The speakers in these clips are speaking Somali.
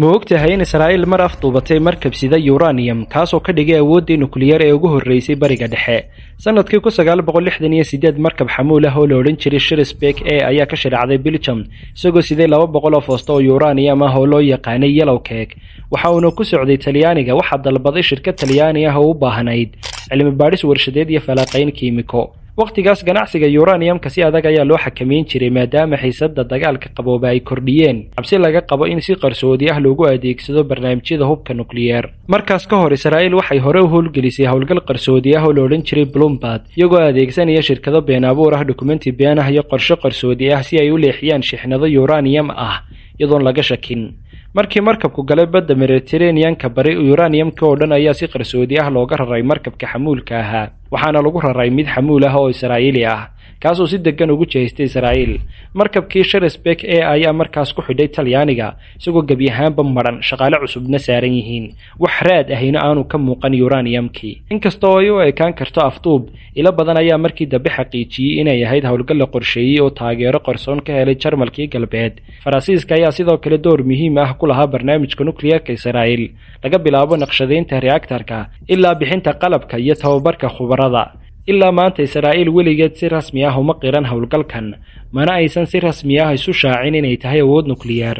Ma ogtahay in Israa'iil mar afduubatay markab sida uranium kaasoo ka dhigay awoodii nukliyeer ee ugu horeysay bariga dhexe. Sanadkii 1968 markab xamuul ah oo la odhan jiray Chesapeake ayaa ka sharaacday Belgium isagoo siday 200 oo foosto oo uranium ah oo loo yaqaanay Yellow Cake. Waxa uu ku socday Talyaaniga waxa dalbaday shirkad Talyaani ah oo u baahnayd cilmi baadhis warshadeed iyo falanqayn kiimiko. waqtigaas ganacsiga uranium-ka si adag ayaa loo xakameyn jiray maadaama xiisadda dagaalka qabooba ay kordhiyeen cabsi laga qabo in si qarsoodi ah loogu adeegsado barnaamijyada hubka nukliyeer. Markaas ka hor Israa'iil waxay hore u howlgelisay howlgal qarsoodi ah oo la odhan jiray Bloomberg iyagoo adeegsanaya shirkado been abuur ah dokumenti been ah iyo qorshe qarsoodi ah si ay u leexiyaan shixnado uranium ah iyadoon laga shakin. Markii markabku galay badda Mediterranean-ka bari uranium-ka oo dhan ayaa si qarsoodi ah looga raray markabka xamuulka ahaa waxaana lagu raray mid xamuul ah oo Israa'iili ah kaasoo si degan ugu jeestay Israa'iil. Markabkii Chesapeake ayaa markaas ku xidhay Talyaaniga isagoo gabi ahaanba maran shaqaale cusubna saaran yihiin wax raad ahina aanu ka muuqan uranium-kii. Inkastoo ay u ekaan karto afduub, ila badan ayaa markii dambe xaqiijiyay inay ahayd howlgal la qorsheeyay oo taageero qarsoon ka helay Jarmalkii galbeed. Faransiiska ayaa sidoo kale door muhiim ah ku lahaa barnaamijka nukliyeerka Israa'iil laga bilaabo naqshadeynta reactor-ka ilaa bixinta qalabka iyo tababarka khubarada. ilaa maanta Israa'iil weligeed si rasmi ah uma qiran howlgalkan mana aysan si rasmi ah isu shaacin inay tahay awood nukliyeer.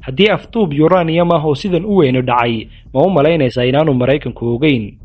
Haddii afduub uranium ah oo sidan u weyn u dhacay ma u malaynaysaa inaanu Maraykanku ogeyn?